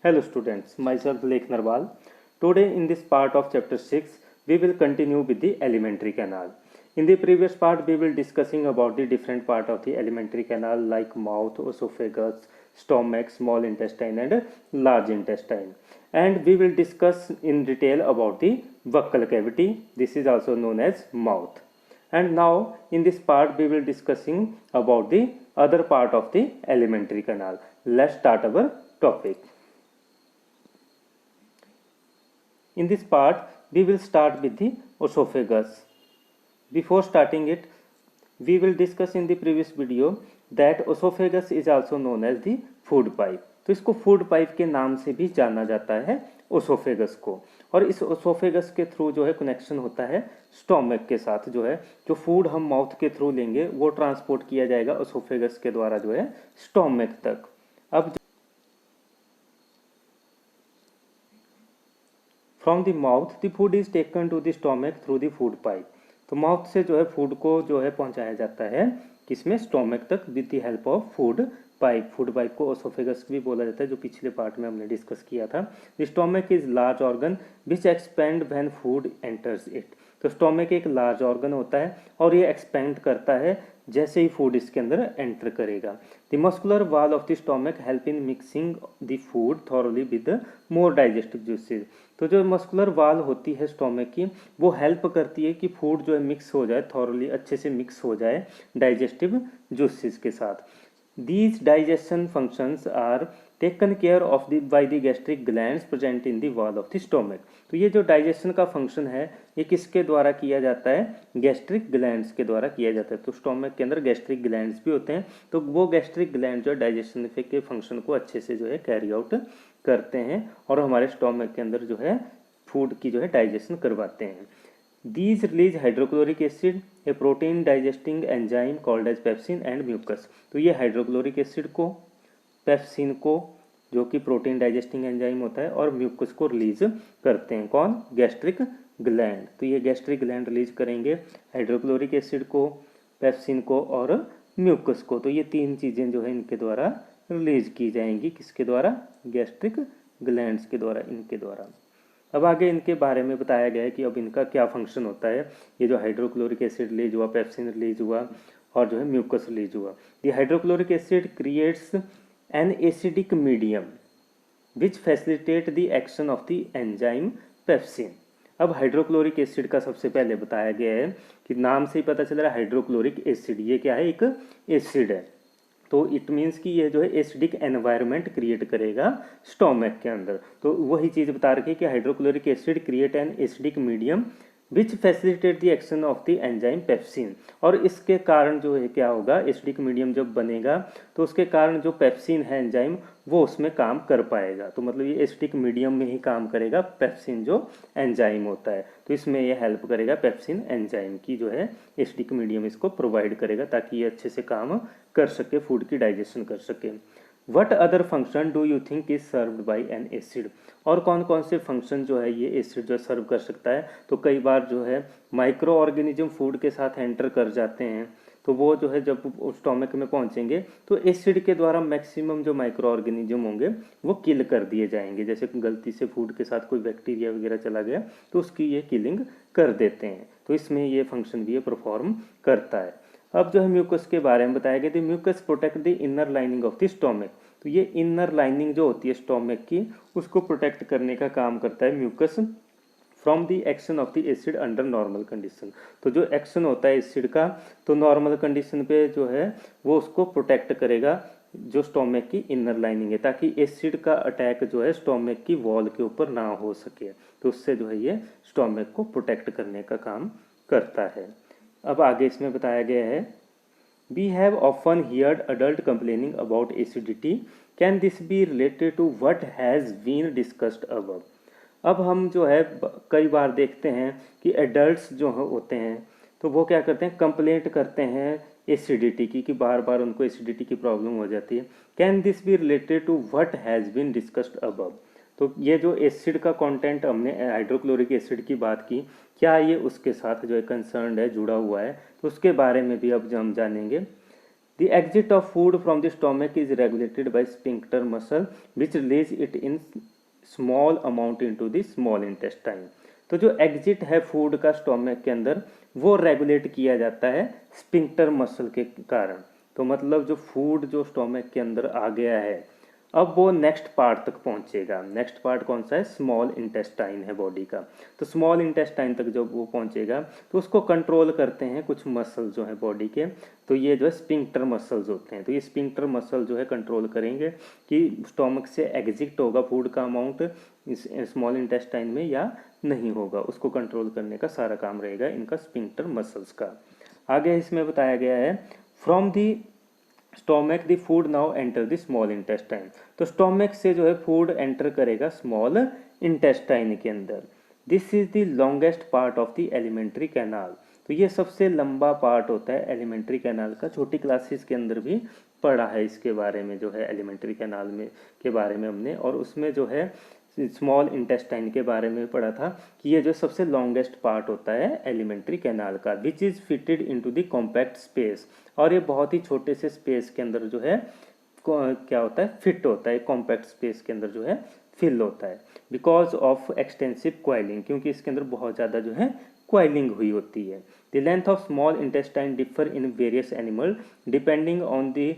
Hello students, myself Lake Narwal. Today in this part of chapter 6, we will continue with the alimentary canal. In the previous part, we will discussing about the different part of the alimentary canal like mouth, esophagus, stomach, small intestine and large intestine. And we will discuss in detail about the buccal cavity. This is also known as mouth. And now in this part, we will discussing about the other part of the alimentary canal. Let's start our topic. In this part, we will start with the esophagus. Before starting it, we will discuss in the previous video that esophagus is also known as the food pipe. तो इसको food pipe के नाम से भी जाना जाता है oesophagus को। और इस ओसोफेगस के थ्रू जो है कनेक्शन होता है स्टोमक के साथ, जो है जो फूड हम माउथ के थ्रू लेंगे वो ट्रांसपोर्ट किया जाएगा ओसोफेगस के द्वारा जो है स्टोमक तक। अब from the mouth the food is taken to the stomach through the food pipe. तो माउथ से जो है फूड को जो है पहुंचाया जाता है किसमें, स्टोमक तक with the help of food pipe. Food pipe को ओसोफेगस भी बोला जाता है, जो पिछले पार्ट में हमने डिस्कस किया था। The stomach is large organ which expand when food enters it. तो स्टोमक एक लार्ज ऑर्गन होता है और ये एक्सपेंड करता है जैसे ही फूड इसके अंदर एंटर करेगा। The muscular wall of the stomach help in mixing the food thoroughly with more digestive juices. तो जो मस्कुलर वॉल होती है स्टोमक की, वो हेल्प करती है कि फूड जो है मिक्स हो जाए, थॉरली अच्छे से मिक्स हो जाए डाइजेस्टिव जूसेस के साथ। These digestion functions are taken care of by the gastric glands present in the wall of the stomach। तो ये जो डाइजेशन का फंक्शन है ये किसके द्वारा किया जाता है, गैस्ट्रिक ग्लैंड्स के द्वारा किया जाता है। तो स्टोमक के अंदर गैस्ट्रिक ग्लैंड्स भी होते हैं, तो वो गैस्ट्रिक ग्लैंड जो है डाइजेशन के फंक्शन को अच्छे से जो है कैरी आउट करते हैं और हमारे स्टोमक के अंदर जो है फूड की जो है डाइजेशन करवाते हैं। These release hydrochloric acid, a protein digesting enzyme called as pepsin and mucus। तो ये हाइड्रोक्लोरिक एसिड को, पेप्सिन को जो कि प्रोटीन डाइजेस्टिंग एंजाइम होता है, और म्यूकस को रिलीज करते हैं। कौन, गैस्ट्रिक ग्लैंड। तो ये गैस्ट्रिक ग्लैंड रिलीज करेंगे हाइड्रोक्लोरिक एसिड को, पेप्सिन को और म्यूकस को। तो ये तीन चीज़ें जो है इनके द्वारा रिलीज की जाएंगी, किसके द्वारा, गैस्ट्रिक ग्लैंड्स के द्वारा, इनके द्वारा। अब आगे इनके बारे में बताया गया है कि अब इनका क्या फंक्शन होता है। ये जो हाइड्रोक्लोरिक एसिड रिलीज हुआ, पेप्सिन रिलीज हुआ और जो है म्यूकस रिलीज हुआ। The hydrochloric acid creates an acidic medium which facilitate the action of the enzyme pepsin. अब हाइड्रोक्लोरिक एसिड का सबसे पहले बताया गया है कि नाम से ही पता चल रहा है हाइड्रोक्लोरिक एसिड, ये क्या है, एक एसिड है। तो इट मीन्स कि ये जो है एसिडिक एनवायरनमेंट क्रिएट करेगा स्टोमक के अंदर। तो वही चीज़ बता रखी है कि hydrochloric acid create an acidic medium which facilitate the action of the enzyme pepsin. और इसके कारण जो है क्या होगा, एसिडिक मीडियम जब बनेगा तो उसके कारण जो पेप्सिन है एंजाइम वो उसमें काम कर पाएगा। तो मतलब ये एसिडिक मीडियम में ही काम करेगा पेप्सिन जो एंजाइम होता है। तो इसमें ये हेल्प करेगा पेप्सिन एंजाइम की, जो है एसिडिक मीडियम इसको प्रोवाइड करेगा ताकि ये अच्छे से काम कर सके, फूड की डाइजेशन कर सके। What other function do you think is served by N acid. और कौन कौन से फंक्शन जो है ये एसिड जो सर्व कर सकता है। तो कई बार जो है माइक्रो ऑर्गेनिज्म फूड के साथ एंटर कर जाते हैं, तो वो जो है जब स्टोमक में पहुंचेंगे तो एसिड के द्वारा मैक्सिमम जो माइक्रो ऑर्गेनिज्म होंगे वो किल कर दिए जाएंगे। जैसे गलती से फूड के साथ कोई बैक्टीरिया वगैरह चला गया तो उसकी ये किलिंग कर देते हैं। तो इसमें ये फंक्शन भी ये परफॉर्म करता है। अब जो है म्यूकस के बारे में बताया गया, the mucus protect the inner lining of the stomach. तो ये इनर लाइनिंग जो होती है स्टोमक की, उसको प्रोटेक्ट करने का काम करता है mucus from the action of the acid under normal condition. तो जो एक्शन होता है एसिड का, तो नॉर्मल कंडीशन पे जो है वो उसको प्रोटेक्ट करेगा जो स्टोमक की इनर लाइनिंग है, ताकि एसिड का अटैक जो है स्टोमक की वॉल के ऊपर ना हो सके। तो उससे जो है ये स्टोमक को प्रोटेक्ट करने का काम करता है। अब आगे इसमें बताया गया है, we have often heard adult complaining about acidity, can this be related to what has been discussed above. अब हम जो है कई बार देखते हैं कि एडल्ट्स जो होते हैं तो वो क्या करते हैं, कंप्लेंट करते हैं एसिडिटी की, कि बार बार उनको एसिडिटी की प्रॉब्लम हो जाती है। Can this be related to what has been discussed above. तो ये जो एसिड का कंटेंट हमने हाइड्रोक्लोरिक एसिड की बात की, क्या ये उसके साथ जो है कंसर्न है, जुड़ा हुआ है, तो उसके बारे में भी अब हम जानेंगे। The exit of food from the stomach is regulated by sphincter muscle which release it in small amount into the small intestine. तो जो एग्जिट है फूड का स्टोमक के अंदर वो रेगुलेट किया जाता है स्पिंक्टर मसल के कारण। तो मतलब जो फूड जो स्टोमक के अंदर आ गया है अब वो नेक्स्ट पार्ट तक पहुंचेगा। नेक्स्ट पार्ट कौन सा है? स्मॉल इंटेस्टाइन है बॉडी का। तो स्मॉल इंटेस्टाइन तक जब वो पहुंचेगा तो उसको कंट्रोल करते हैं कुछ मसल जो है बॉडी के। तो ये जो है स्पिंक्टर मसल्स होते हैं। तो ये स्पिंक्टर मसल जो है कंट्रोल करेंगे कि स्टोमक से एग्जिट होगा फूड का अमाउंट स्मॉल इंटेस्टाइन में या नहीं होगा, उसको कंट्रोल करने का सारा काम रहेगा इनका स्पिंक्टर मसल्स का। आगे इसमें बताया गया है from the stomach the food now enter the small intestine. तो स्टोमक से जो है फूड एंटर करेगा स्मॉल इंटेस्टाइन के अंदर। This is the longest part of the alimentary canal. तो ये सबसे लंबा पार्ट होता है एलिमेंट्री कैनाल का। छोटी क्लासेस के अंदर भी पढ़ा है इसके बारे में, जो है एलिमेंट्री कैनाल में के बारे में हमने, और उसमें जो है स्मॉल इंटेस्टाइन के बारे में पढ़ा था कि ये जो सबसे लॉन्गेस्ट पार्ट होता है एलिमेंट्री कैनाल का, which is fitted into the compact space. और ये बहुत ही छोटे से स्पेस के अंदर जो है क्या होता है? फिट होता है, कॉम्पैक्ट स्पेस के अंदर जो है फिल होता है बिकॉज ऑफ एक्सटेंसिव क्वाइलिंग, क्योंकि इसके अंदर बहुत ज़्यादा जो है क्वाइलिंग हुई होती है। The length of small intestine differ in various animal depending on the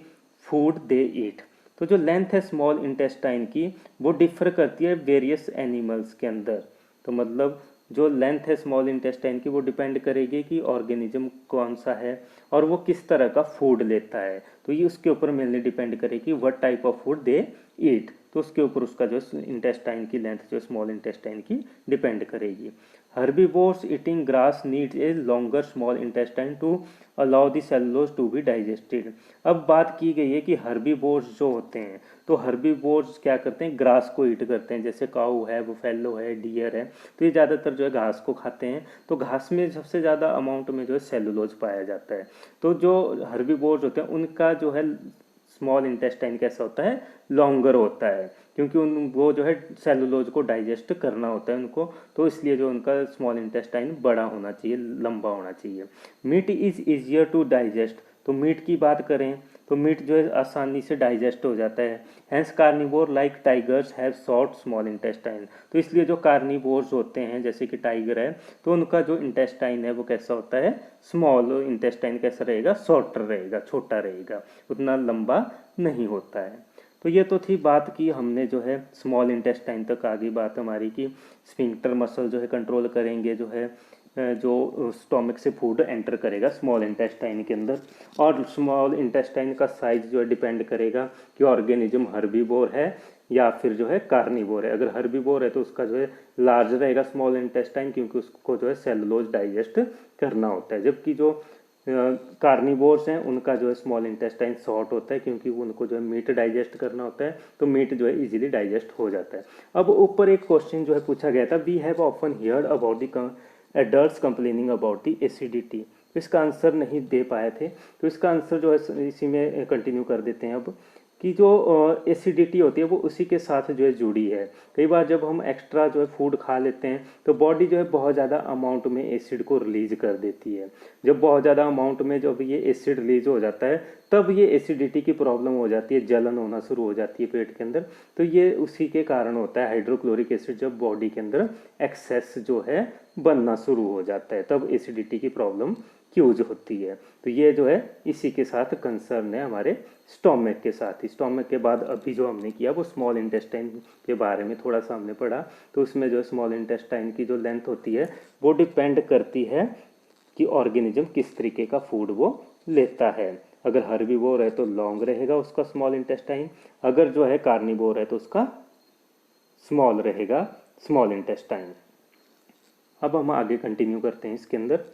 food they eat. तो जो लेंथ है स्मॉल इंटेस्टाइन की वो डिफर करती है वेरियस एनिमल्स के अंदर। तो मतलब जो लेंथ है स्मॉल इंटेस्टाइन की वो डिपेंड करेगी कि ऑर्गेनिज्म कौन सा है और वो किस तरह का फूड लेता है। तो ये उसके ऊपर मेनली डिपेंड करेगी what type of food they eat. तो उसके ऊपर उसका जो इंटेस्टाइन की लेंथ जो स्मॉल इंटेस्टाइन की डिपेंड करेगी। Herbivores eating grass needs a longer small intestine to allow the cellulose to be digested। अब बात की गई है कि हर्बीवोर्स जो होते हैं, तो हर्बीवोर्स क्या करते हैं? ग्रास को ईट करते हैं। जैसे काऊ है, बुफेलो है, डियर है, तो ये ज़्यादातर जो है घास को खाते हैं। तो घास में सबसे ज़्यादा अमाउंट में जो है सेलुलोज पाया जाता है। तो जो हर्बीवोर्स होते हैं उनका जो है स्मॉल इंटेस्टाइन कैसा होता है? लॉन्गर होता है, क्योंकि वो जो है सेलुलोज को डाइजेस्ट करना होता है उनको। तो इसलिए जो उनका स्मॉल इंटेस्टाइन बड़ा होना चाहिए, लंबा होना चाहिए। Meat is easier to digest. तो मीट की बात करें तो मीट जो है आसानी से डाइजेस्ट हो जाता है। Hence carnivore like tigers have short small intestine. तो इसलिए जो कार्निवोर्स होते हैं जैसे कि टाइगर है, तो उनका जो इंटेस्टाइन है वो कैसा होता है? स्मॉल इंटेस्टाइन कैसा रहेगा? शॉर्टर रहेगा, छोटा रहेगा, उतना लंबा नहीं होता है। तो ये तो थी बात की हमने जो है स्मॉल इंटेस्टाइन तक आगे बात हमारी की स्फिंक्टर मसल जो है कंट्रोल करेंगे जो है जो स्टोमक से फूड एंटर करेगा स्मॉल इंटेस्टाइन के अंदर। और स्मॉल इंटेस्टाइन का साइज जो है डिपेंड करेगा कि ऑर्गेनिज्म हर्बीवोर है या फिर जो है कार्निवोर है। अगर हर्बीवोर है तो उसका जो है लार्ज रहेगा स्मॉल इंटेस्टाइन, क्योंकि उसको जो है सेलुलोज डाइजेस्ट करना होता है। जबकि जो कार्निवोर्स हैं उनका जो है स्मॉल इंटेस्टाइन शॉर्ट होता है, क्योंकि उनको जो है मीट डाइजेस्ट करना होता है। तो मीट जो है इजीली डाइजेस्ट हो जाता है। अब ऊपर एक क्वेश्चन जो है पूछा गया था, we have often heard about the adults complaining about the acidity. तो इसका आंसर नहीं दे पाए थे, तो इसका आंसर जो है इसी में कंटिन्यू कर देते हैं अब कि जो एसिडिटी होती है वो उसी के साथ जो है जुड़ी है। कई बार जब हम एक्स्ट्रा जो है फूड खा लेते हैं तो बॉडी जो है बहुत ज़्यादा अमाउंट में एसिड को रिलीज कर देती है। जब बहुत ज़्यादा अमाउंट में जब ये एसिड रिलीज हो जाता है तब ये एसिडिटी की प्रॉब्लम हो जाती है, जलन होना शुरू हो जाती है पेट के अंदर। तो ये उसी के कारण होता है। हाइड्रोक्लोरिक एसिड जब बॉडी के अंदर एक्सेस जो है बनना शुरू हो जाता है तब एसिडिटी की प्रॉब्लम यूज होती है। तो ये जो है इसी के साथ कंसर्न है हमारे स्टोमक के साथ ही। स्टोमक के बाद अभी जो हमने किया वो स्मॉल इंटेस्टाइन के बारे में थोड़ा सा हमने पढ़ा। तो उसमें जो स्मॉल इंटेस्टाइन की जो लेंथ होती है वो डिपेंड करती है कि ऑर्गेनिज्म किस तरीके का फूड वो लेता है। अगर हर्बीवोर है तो लॉन्ग रहेगा उसका स्मॉल इंटेस्टाइन, अगर जो है कार्निवोर है तो उसका स्मॉल रहेगा स्मॉल इंटेस्टाइन। अब हम आगे कंटिन्यू करते हैं इसके अंदर।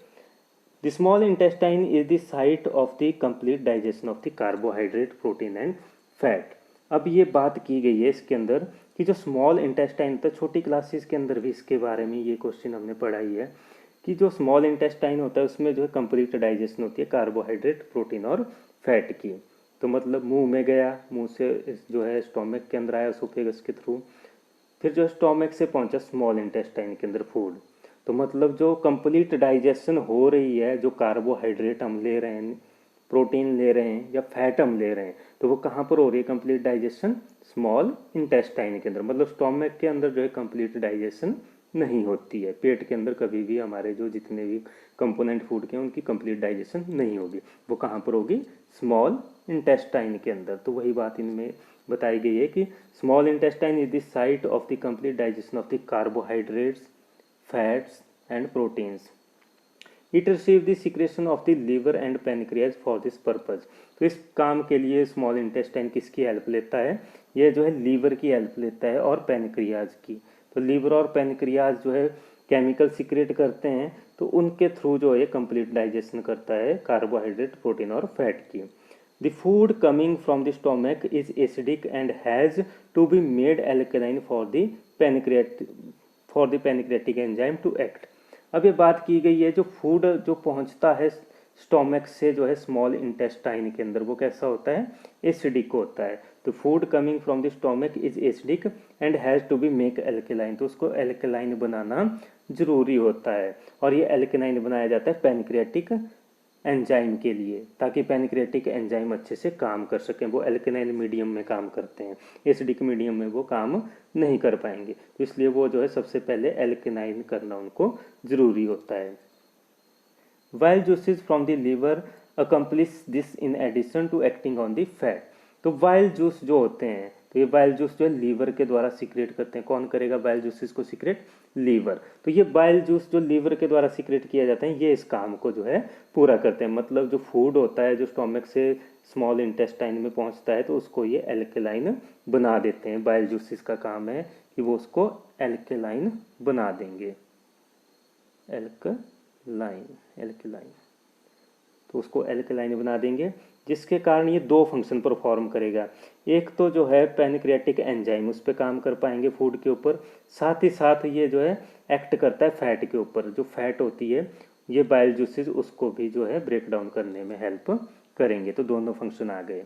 The small intestine is the site of the complete digestion of the carbohydrate, protein and fat। अब ये बात की गई है इसके अंदर कि जो स्मॉल इंटेस्टाइन था, छोटी क्लासेस के अंदर भी इसके बारे में ये क्वेश्चन हमने पढ़ा ही है कि जो स्मॉल इंटेस्टाइन होता है उसमें जो है कंप्लीट डाइजेशन होती है कार्बोहाइड्रेट, प्रोटीन और फैट की। तो मतलब मुंह में गया, मुंह से जो है स्टोमक के अंदर आया एसोफेगस के थ्रू, फिर जो स्टोमक से पहुंचा स्मॉल इंटेस्टाइन के अंदर फूड। तो मतलब जो कंप्लीट डाइजेशन हो रही है, जो कार्बोहाइड्रेट हम ले रहे हैं प्रोटीन ले रहे हैं या फैट हम ले रहे हैं, तो वो कहाँ पर हो रही है कंप्लीट डाइजेशन? स्मॉल इंटेस्टाइन के अंदर। मतलब स्टोमक के अंदर जो है कंप्लीट डाइजेशन नहीं होती है। पेट के अंदर कभी भी हमारे जो जितने भी कंपोनेंट फूड के हैं उनकी कंप्लीट डाइजेशन नहीं होगी। वो कहाँ पर होगी? स्मॉल इंटेस्टाइन के अंदर। तो वही बात इनमें बताई गई है कि small intestine is the site of the complete digestion of the carbohydrates, fats and proteins. It receive the secretion of the liver and pancreas for this purpose. तो इस काम के लिए स्मॉल इंटेस्टाइन किसकी हेल्प लेता है? ये जो है लीवर की हेल्प लेता है और पैनक्रियाज की। तो लीवर और पैनक्रियाज जो है केमिकल सिक्रेट करते हैं, तो उनके थ्रू जो है कंप्लीट डाइजेशन करता है कार्बोहाइड्रेट, प्रोटीन और फैट की। The food coming from the stomach is acidic and has to be made alkaline for the pancreatic enzyme to act। अब ये बात की गई है जो फूड जो पहुंचता है स्टोमक से जो है स्मॉल इंटेस्टाइन के अंदर, वो कैसा होता है? एसिडिक होता है। तो food coming from the stomach is acidic and has to be make alkaline. तो उसको एल्केलाइन बनाना जरूरी होता है, और ये एल्केलाइन बनाया जाता है पैनक्रियाटिक एंजाइम के लिए, ताकि पैनक्रियाटिक एंजाइम अच्छे से काम कर सकें। वो एल्केनाइल मीडियम में काम करते हैं, एसिडिक मीडियम में वो काम नहीं कर पाएंगे, तो इसलिए वो जो है सबसे पहले एल्केनाइन करना उनको ज़रूरी होता है। Bile juices from the liver accomplish this in addition to acting on the fat. तो वाइल जूस जो होते हैं, तो ये बाइल जूस जो है लीवर के द्वारा सीक्रेट करते हैं। कौन करेगा बाइल जूसेस को सीक्रेट? लीवर। तो ये बाइल जूस जो लीवर के द्वारा सीक्रेट किया जाता है, ये इस काम को जो है पूरा करते हैं। मतलब जो फूड होता है जो स्टोमक से स्मॉल इंटेस्टाइन में पहुंचता है, तो उसको ये एल्केलाइन बना देते हैं। बाइल जूसेस का काम है कि वो उसको एल्केलाइन बना देंगे। एल्केलाइन तो उसको एल्केलाइन बना देंगे, जिसके कारण ये दो फंक्शन परफॉर्म करेगा। एक तो जो है पैनक्रियाटिक एंजाइम उस पर काम कर पाएंगे फूड के ऊपर, साथ ही साथ ये जो है एक्ट करता है फैट के ऊपर। जो फैट होती है ये बाइल जूसेस उसको भी जो है ब्रेक डाउन करने में हेल्प करेंगे। तो दोनों फंक्शन आ गए।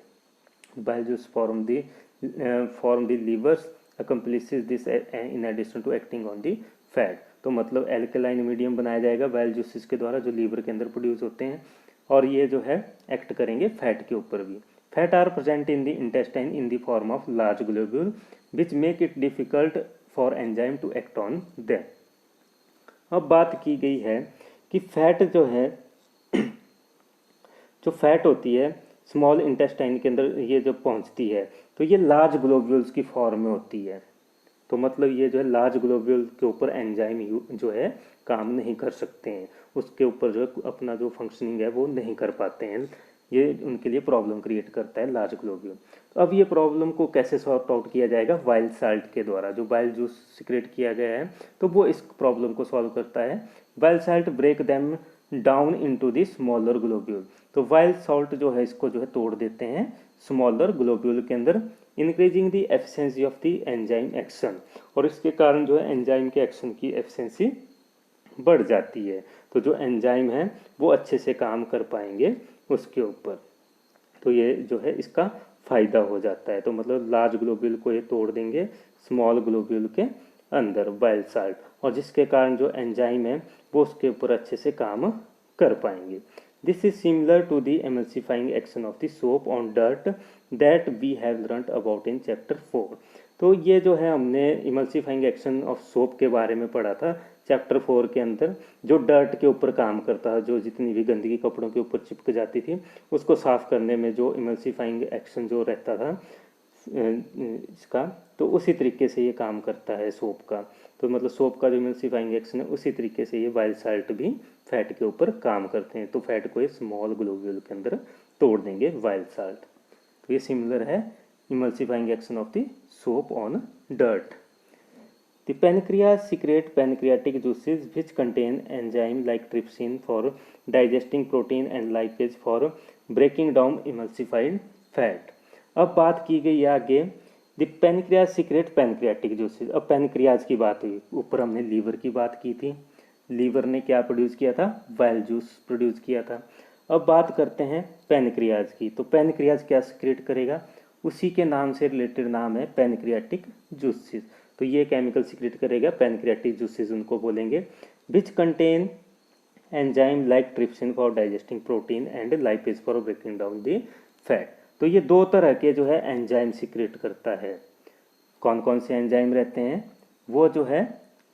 Bile juice from the liver's accomplishes this in addition to acting on the fat. तो मतलब एल्केलाइन मीडियम बनाया जाएगा बाइल जूसेस के द्वारा जो लीवर के अंदर प्रोड्यूस होते हैं, और ये जो है एक्ट करेंगे फैट के ऊपर भी। Fat are present in the intestine in the form of large globule which make it difficult for enzyme to act on them. अब बात की गई है कि फैट जो है जो फैट होती है स्मॉल इंटेस्टाइन के अंदर ये जब पहुंचती है, तो ये लार्ज ग्लोब्यूल्स की फॉर्म में होती है। तो मतलब ये जो है लार्ज ग्लोब्यूल के ऊपर एंजाइम जो है काम नहीं कर सकते हैं, उसके ऊपर जो है अपना जो फंक्शनिंग है वो नहीं कर पाते हैं। ये उनके लिए प्रॉब्लम क्रिएट करता है लार्ज ग्लोब्यूल। तो अब ये प्रॉब्लम को कैसे सॉर्ट आउट किया जाएगा? वाइल्ड साल्ट के द्वारा। जो बाइल जूस सीक्रेट किया गया है तो वो इस प्रॉब्लम को सॉल्व करता है। वाइल्ड salt break them down into the smaller globule. तो वाइल्ड सॉल्ट जो है इसको जो है तोड़ देते हैं स्मॉलर ग्लोब्यूल के अंदर, increasing the efficiency of the enzyme action. और इसके कारण जो है एंजाइम के एक्शन की एफिशिएंसी बढ़ जाती है। तो जो एंजाइम है वो अच्छे से काम कर पाएंगे उसके ऊपर। तो ये जो है इसका फ़ायदा हो जाता है। तो मतलब लार्ज ग्लोब्यूल को ये तोड़ देंगे स्मॉल ग्लोब्यूल के अंदर वाइल्ड साल्ट, और जिसके कारण जो एंजाइम है वो उसके ऊपर अच्छे से काम कर पाएंगे। This is similar to the emulsifying action of the soap on dirt that we have learned about in chapter 4। तो ये जो है हमने इमल्सिफाइंग एक्शन ऑफ सोप के बारे में पढ़ा था चैप्टर 4 के अंदर। जो डर्ट के ऊपर काम करता है, जो जितनी भी गंदगी कपड़ों के ऊपर चिपक जाती थी उसको साफ करने में जो इमल्सिफाइंग एक्शन जो रहता था इसका, तो उसी तरीके से ये काम करता है सोप का। तो मतलब सोप का जो इमल्सिफाइंग एक्शन है उसी तरीके से ये वाइल्ड साल्ट भी फैट के ऊपर काम करते हैं। तो फैट को ये स्मॉल ग्लोब्यूल के अंदर तोड़ देंगे वाइल्ड साल्ट। तो ये सिमिलर है emulsifying action of the soap on dirt. The pancreas secrete pancreatic juices which contain enzyme like trypsin for digesting protein and lipase for breaking down emulsified fat। अब बात की गई आगे the pancreas secrete pancreatic juices। अब pancreas की बात हुई, ऊपर हमने लीवर की बात की थी। लीवर ने क्या प्रोड्यूस किया था? वाइल जूस प्रोड्यूस किया था। अब बात करते हैं पैनक्रियाज की। तो पैनक्रियाज क्या सिक्रेट करेगा? उसी के नाम से रिलेटेड नाम है पैनक्रियाटिक जूसेस। तो ये केमिकल सिक्रेट करेगा पैनक्रियाटिक जूसेस उनको बोलेंगे, which contain enzyme like trypsin for digesting protein and lipase for breaking down the fat. तो ये दो तरह के जो है एंजाइम सीक्रेट करता है। कौन कौन से एंजाइम रहते हैं? वो जो है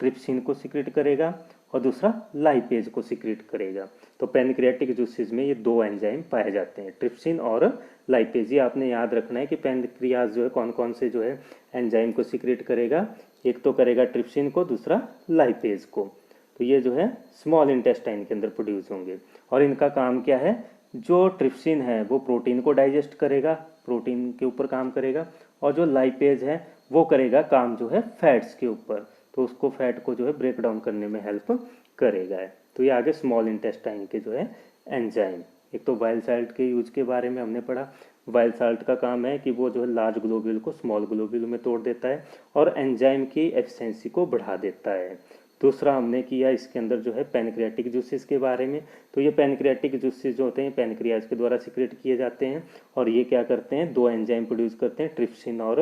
ट्रिप्सिन को सीक्रेट करेगा और दूसरा लाइपेज को सीक्रेट करेगा। तो पैनक्रियाटिक जूसेस में ये दो एंजाइम पाए जाते हैं, ट्रिप्सिन और लाइपेज। ये आपने याद रखना है कि पैनक्रियाज जो है कौन कौन से जो है एंजाइम को सीक्रेट करेगा। एक तो करेगा ट्रिप्सिन को, दूसरा लाइपेज को। तो ये जो है स्मॉल इंटेस्टाइन के अंदर प्रोड्यूस होंगे और इनका काम क्या है? जो ट्रिप्सिन है वो प्रोटीन को डाइजेस्ट करेगा, प्रोटीन के ऊपर काम करेगा, और जो लाइपेज है वो करेगा काम जो है फैट्स के ऊपर, तो उसको फैट को जो है ब्रेक डाउन करने में हेल्प करेगा। तो ये आगे स्मॉल इंटेस्टाइन के जो है एंजाइम। एक तो वाइल्ड साल्ट के यूज के बारे में हमने पढ़ा। वाइल्ड साल्ट का काम है कि वो जो है लार्ज ग्लोब्यूल को स्मॉल ग्लोब्यूल में तोड़ देता है और एंजाइम की एफिशिएंसी को बढ़ा देता है। दूसरा हमने किया इसके अंदर जो है पैनक्रियाटिक जूसेस के बारे में। तो ये पैनक्रियाटिक जूसेस जो होते हैं पैनक्रियाज के द्वारा सीक्रेट किए जाते हैं और ये क्या करते हैं? दो एंजाइम प्रोड्यूस करते हैं, ट्रिप्सिन और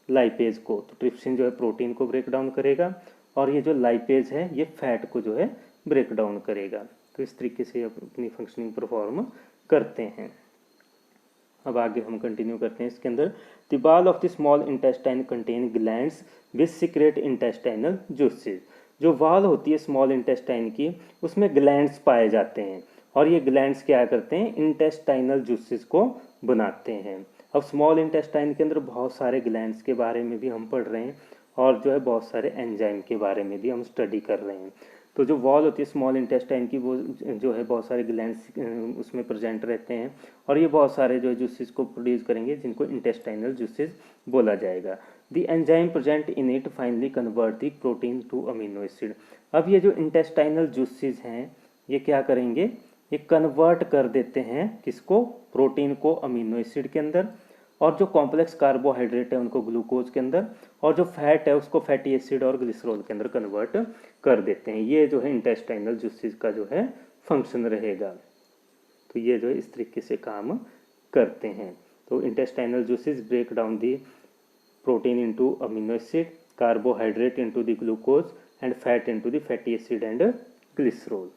लाइपेज को। तो ट्रिप्सिन जो है प्रोटीन को ब्रेक डाउन करेगा और ये जो लाइपेज है ये फैट को जो है ब्रेक डाउन करेगा। तो इस तरीके से अपनी फंक्शनिंग परफॉर्म करते हैं। अब आगे हम कंटिन्यू करते हैं इसके अंदर। The wall of the small intestine contain glands which secret intestinal juices. जो वॉल होती है स्मॉल इंटेस्टाइन की उसमें ग्लैंड्स पाए जाते हैं और ये ग्लैंड्स क्या करते हैं? इंटेस्टाइनल जूसेस को बनाते हैं। अब स्मॉल इंटेस्टाइन के अंदर बहुत सारे ग्लैंड्स के बारे में भी हम पढ़ रहे हैं और जो है बहुत सारे एंजाइम के बारे में भी हम स्टडी कर रहे हैं। तो जो वॉल होती है स्मॉल इंटेस्टाइन की वो जो है बहुत सारे ग्लैंड्स उसमें प्रेजेंट रहते हैं और ये बहुत सारे जो है जूसेस को प्रोड्यूस करेंगे जिनको इंटेस्टाइनल जूसेस बोला जाएगा। The enzyme present in it finally convert the protein to amino acid. अब ये जो इंटेस्टाइनल जूसेस हैं ये क्या करेंगे? ये कन्वर्ट कर देते हैं किसको? प्रोटीन को अमीनो एसिड के अंदर, और जो कॉम्प्लेक्स कार्बोहाइड्रेट है उनको ग्लूकोज के अंदर, और जो फैट है उसको फैटी एसिड और ग्लिसरॉल के अंदर कन्वर्ट कर देते हैं। ये जो है इंटेस्टाइनल जूसेस का जो है फंक्शन रहेगा। तो ये जो है इस तरीके से काम करते हैं। तो intestinal juices break down the protein into amino acid, carbohydrate into the glucose and fat into the fatty acid and glycerol.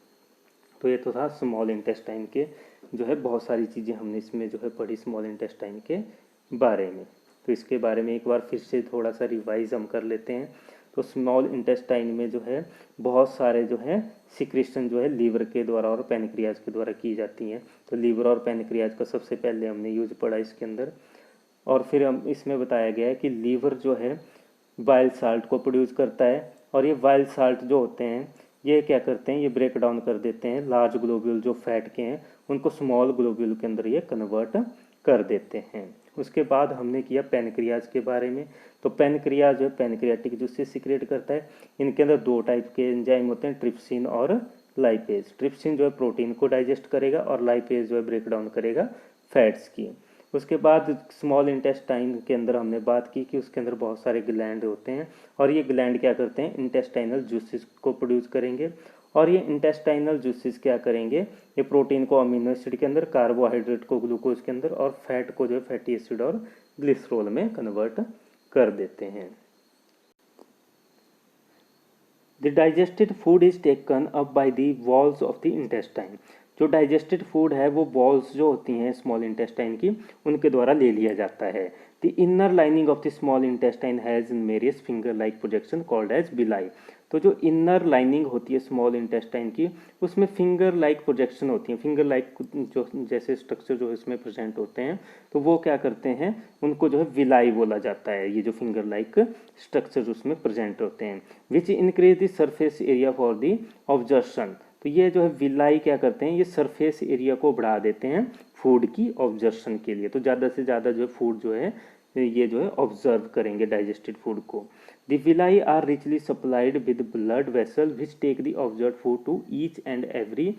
तो ये तो था स्मॉल इंटेस्टाइन के जो है बहुत सारी चीज़ें हमने इसमें जो है पढ़ी स्मॉल इंटेस्टाइन के बारे में। तो इसके बारे में एक बार फिर से थोड़ा सा रिवाइज हम कर लेते हैं। तो स्मॉल इंटेस्टाइन में जो है बहुत सारे जो है सिक्रेशन जो है लीवर के द्वारा और पैनक्रियाज के द्वारा की जाती हैं। तो लीवर और पैनक्रियाज का सबसे पहले हमने यूज पढ़ा इसके अंदर, और फिर हम इसमें बताया गया है कि लीवर जो है वाइल्ड साल्ट को प्रोड्यूस करता है और ये वाइल्ड साल्ट जो होते हैं ये क्या करते हैं? ये ब्रेक डाउन कर देते हैं लार्ज ग्लोब्यूल जो फैट के हैं उनको स्मॉल ग्लोब्यूल के अंदर ये कन्वर्ट कर देते हैं। उसके बाद हमने किया पैनक्रियाज के बारे में। तो पैनक्रियाज जो है पैनक्रियाटिक जूसेस सीक्रेट करता है। इनके अंदर दो टाइप के एंजाइम होते हैं, ट्रिप्सिन और लाइपेज। ट्रिप्सिन जो है प्रोटीन को डाइजेस्ट करेगा और लाइपेज जो है ब्रेक डाउन करेगा फैट्स की। उसके बाद स्मॉल इंटेस्टाइन के अंदर हमने बात की कि उसके अंदर बहुत सारे ग्लैंड होते हैं और ये ग्लैंड क्या करते हैं? इंटेस्टाइनल जूसेस को प्रोड्यूस करेंगे और ये इंटेस्टाइनल जूसेस क्या करेंगे? ये प्रोटीन को अमीनो एसिड के अंदर, कार्बोहाइड्रेट को ग्लूकोज के अंदर और फैट को जो है फैटी एसिड और ग्लिसरॉल में कन्वर्ट कर देते हैं। The digested food is taken up by the walls of the intestine. जो डाइजेस्टेड फूड है वो वॉल्स जो होती हैं स्मॉल इंटेस्टाइन की उनके द्वारा ले लिया जाता है। The inner lining of the small intestine has numerous finger like projection called as villi. तो जो इनर लाइनिंग होती है स्मॉल इंटेस्टाइन की उसमें फिंगर लाइक प्रोजेक्शन होती है। फिंगर लाइक जो जैसे स्ट्रक्चर जो इसमें प्रेजेंट होते हैं तो वो क्या करते हैं? उनको जो है विलाई बोला जाता है। ये जो फिंगर लाइक स्ट्रक्चर उसमें प्रेजेंट होते हैं which increase the surface area for the absorption. तो ये जो है विलाई क्या करते हैं? ये सरफेस एरिया को बढ़ा देते हैं फूड की ऑब्जर्शन के लिए। तो ज़्यादा से ज़्यादा जो है फूड जो है ये जो है ऑब्जर्व करेंगे डाइजेस्टेड फूड को। The villi are richly supplied with blood vessel which take the absorb food to each and every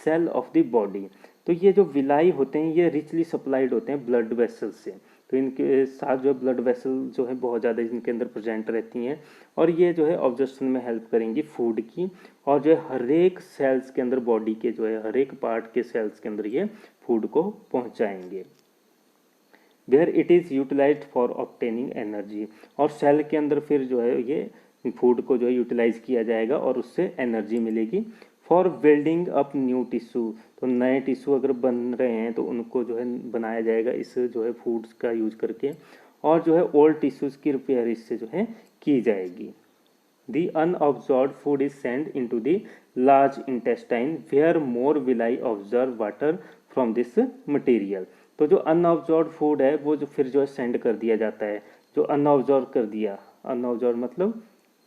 cell of the body. तो ये जो विलाई होते हैं ये रिचली सप्लाइड होते हैं ब्लड वेसल से। तो इनके साथ जो है ब्लड वेसल जो है बहुत ज़्यादा इनके अंदर प्रेजेंट रहती हैं और ये जो है ऑब्जर्वेशन में हेल्प करेंगी फूड की, और जो है हर एक सेल्स के अंदर बॉडी के जो है हर एक पार्ट के सेल्स के अंदर ये फूड को पहुंचाएंगे। Where it is utilised for obtaining energy. और सेल के अंदर फिर जो है ये फूड को जो है यूटिलाइज किया जाएगा और उससे एनर्जी मिलेगी। For building up new tissue, तो नए टिश्यू अगर बन रहे हैं तो उनको जो है बनाया जाएगा इस जो है फूड्स का यूज करके, और जो है ओल्ड टिश्यूज की रिपेयर इससे जो है की जाएगी। The unabsorbed food is sent into the large intestine where more villi absorb water from this material। तो जो अनऑब्जॉर्ब फूड है वो जो फिर जो है सेंड कर दिया जाता है, जो अनऑब्जॉर्ब कर दिया, अनऑब्जॉर्ब मतलब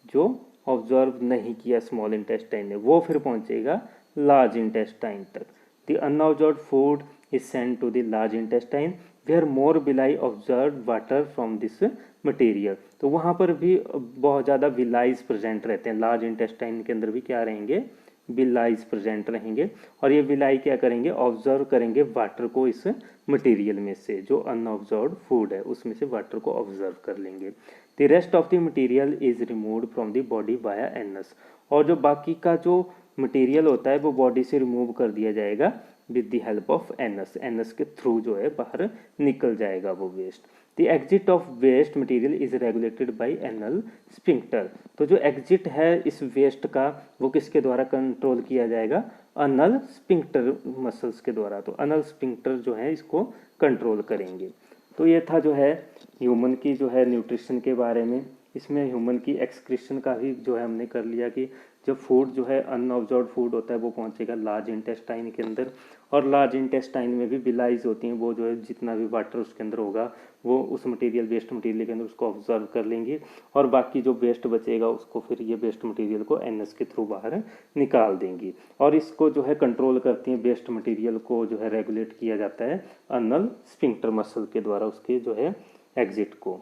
जो ऑब्जर्व नहीं किया स्मॉल इंटेस्टाइन ने, वो फिर पहुंचेगा लार्ज इंटेस्टाइन तक। The unabsorbed food is send to the large intestine where more villi absorb water from this material. तो वहाँ पर भी बहुत ज़्यादा विलाइज प्रेजेंट रहते हैं, लार्ज इंटेस्टाइन के अंदर भी क्या रहेंगे, विलाइज प्रेजेंट रहेंगे, और ये विलाई क्या करेंगे, ऑब्जर्व करेंगे वाटर को इस मटेरियल में से, जो अनऑब्जर्व फूड है उसमें से वाटर को ऑब्जर्व कर लेंगे। The rest of the material is removed from the body via anus, और जो बाकी का जो मटेरियल होता है वो बॉडी से रिमूव कर दिया जाएगा with the help of anus, anus के थ्रू जो है बाहर निकल जाएगा वो waste. The exit of waste material is regulated by anal sphincter, तो जो एग्जिट है इस वेस्ट का वो किसके द्वारा कंट्रोल किया जाएगा, अनल स्फिंक्टर मसल्स के द्वारा। तो अनल स्फिंक्टर जो है इसको कंट्रोल करेंगे। तो ये था जो है ह्यूमन की जो है न्यूट्रिशन के बारे में। इसमें ह्यूमन की एक्सक्रीशन का भी जो है हमने कर लिया कि जब फूड जो है अनऑब्जॉर्ब फूड होता है वो पहुंचेगा लार्ज इंटेस्टाइन के अंदर, और लार्ज इंटेस्टाइन में भी बिलाइज होती हैं, वो जो है जितना भी वाटर उसके अंदर होगा वो उस मटेरियल वेस्ट मटेरियल के अंदर उसको ऑब्जर्व कर लेंगी, और बाकी जो वेस्ट बचेगा उसको फिर ये वेस्ट मटेरियल को एनएस के थ्रू बाहर निकाल देंगी, और इसको जो है कंट्रोल करती हैं, वेस्ट मटेरियल को जो है रेगुलेट किया जाता है अनल स्फिंक्टर मसल के द्वारा उसके जो है एग्जिट को।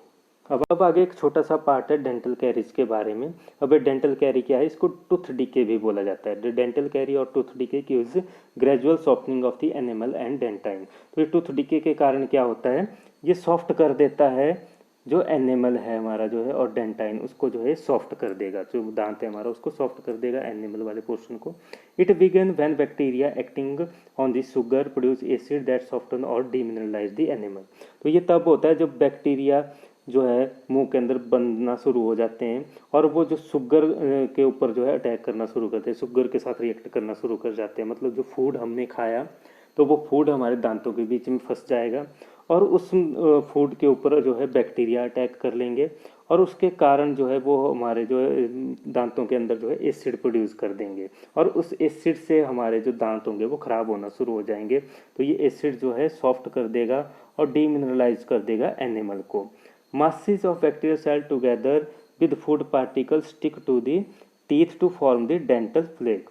अब आगे एक छोटा सा पार्ट है डेंटल कैरीज के बारे में। अब ये डेंटल कैरी क्या है, इसको टूथ डिके भी बोला जाता है। डेंटल कैरी और टूथ डिके की use gradual softening of the animal and dentine. तो ये टूथ डिके के कारण क्या होता है, ये सॉफ्ट कर देता है जो एनिमल है हमारा जो है, और डेंटाइन उसको जो है सॉफ्ट कर देगा, जो दांत है हमारा उसको सॉफ्ट कर देगा एनिमल वाले पोर्शन को। It began when bacteria acting on the sugar produce acid that soften और डीमिनरलाइज द एनिमल। तो ये तब होता है जब बैक्टीरिया जो है मुंह के अंदर बनना शुरू हो जाते हैं, और वो जो शुगर के ऊपर जो है अटैक करना शुरू करते हैं, शुगर के साथ रिएक्ट करना शुरू कर जाते हैं। मतलब जो फूड हमने खाया तो वो फूड हमारे दांतों के बीच में फंस जाएगा, और उस फूड के ऊपर जो है बैक्टीरिया अटैक कर लेंगे, और उसके कारण जो है वो हमारे जो है दांतों के अंदर जो है एसिड प्रोड्यूस कर देंगे, और उस एसिड से हमारे जो दांत होंगे वो ख़राब होना शुरू हो जाएंगे। तो ये एसिड जो है सॉफ्ट कर देगा और डीमिनरलाइज कर देगा एनिमल को। Masses of bacterial cell together with food particles stick to the teeth to form the dental plaque।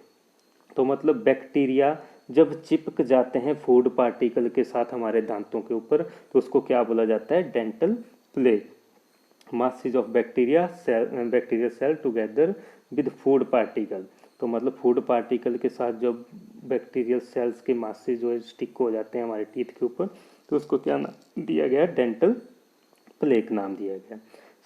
तो मतलब बैक्टीरिया जब चिपक जाते हैं फूड पार्टिकल के साथ हमारे दांतों के ऊपर तो उसको क्या बोला जाता है, dental plaque. Masses of bacterial cell together with food particle, तो मतलब फूड पार्टिकल के साथ जब बैक्टीरियल सेल्स के मासेज जो है स्टिक हो जाते हैं हमारे टीथ के ऊपर तो उसको क्या नाम दिया गया, डेंटल प्लेक नाम दिया गया।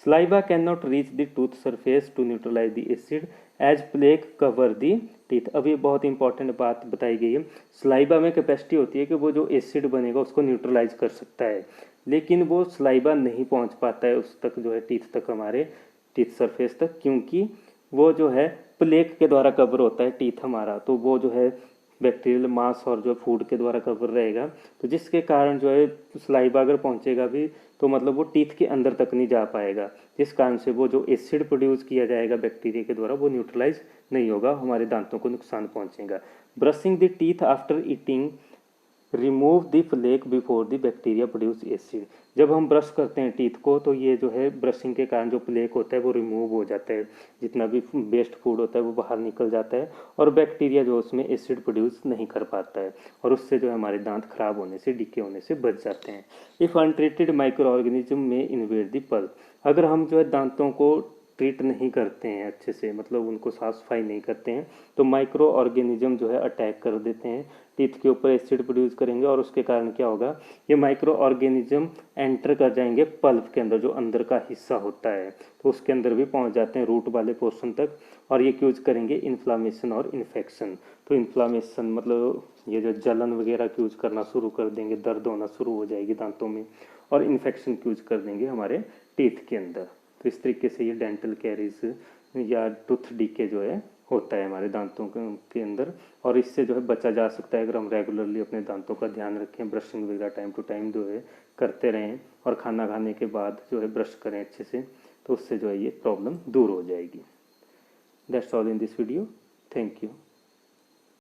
Saliva can not reach the tooth surface to neutralise the acid as plaque cover the teeth. अब ये बहुत इंपॉर्टेंट बात बताई गई है। स्लाइवा में कैपेसिटी होती है कि वो जो एसिड बनेगा उसको न्यूट्रलाइज कर सकता है, लेकिन वो स्लाइवा नहीं पहुंच पाता है उस तक जो है टीथ तक, हमारे टीथ सरफेस तक, क्योंकि वो जो है प्लेक के द्वारा कवर होता है टीथ हमारा। तो वो जो है बैक्टीरियल मास और जो फूड के द्वारा कवर रहेगा, तो जिसके कारण जो है स्लाइवा अगर पहुंचेगा भी तो मतलब वो टीथ के अंदर तक नहीं जा पाएगा, जिस कारण से वो जो एसिड प्रोड्यूस किया जाएगा बैक्टीरिया के द्वारा वो न्यूट्रलाइज नहीं होगा, हमारे दांतों को नुकसान पहुंचेगा। Brushing the teeth after eating remove the plaque before the bacteria produce acid. जब हम ब्रश करते हैं टीथ को तो ये जो है ब्रशिंग के कारण जो प्लेक होता है वो रिमूव हो जाता है, जितना भी वेस्ट फूड होता है वो बाहर निकल जाता है, और बैक्टीरिया जो उसमें एसिड प्रोड्यूस नहीं कर पाता है, और उससे जो है हमारे दांत खराब होने से, डिके होने से बच जाते हैं। इफ़ अनट्रीटेड माइक्रो ऑर्गेनिज्म में इन्वेड द पल्प, अगर हम जो है दांतों को ट्रीट नहीं करते हैं अच्छे से, मतलब उनको साफ सफाई नहीं करते हैं, तो माइक्रो ऑर्गेनिज्म जो है अटैक कर देते हैं टीथ के ऊपर, एसिड प्रोड्यूस करेंगे, और उसके कारण क्या होगा, ये माइक्रो ऑर्गेनिज्म एंटर कर जाएंगे पल्प के अंदर, जो अंदर का हिस्सा होता है, तो उसके अंदर भी पहुंच जाते हैं रूट वाले पोर्शन तक, और ये क्यूज करेंगे इन्फ्लामेशन और इन्फेक्शन। तो इन्फ्लामेशन मतलब ये जो जलन वगैरह क्यूज करना शुरू कर देंगे, दर्द होना शुरू हो जाएगी दांतों में, और इन्फेक्शन क्यूज कर देंगे हमारे टीथ के अंदर। तो इस तरीके से ये डेंटल कैरीज या टूथ डीके जो है होता है हमारे दांतों के अंदर, और इससे जो है बचा जा सकता है अगर हम रेगुलरली अपने दांतों का ध्यान रखें, ब्रशिंग वगैरह टाइम टू टाइम जो है करते रहें, और खाना खाने के बाद जो है ब्रश करें अच्छे से, तो उससे जो है ये प्रॉब्लम दूर हो जाएगी। That's all in this video. Thank you.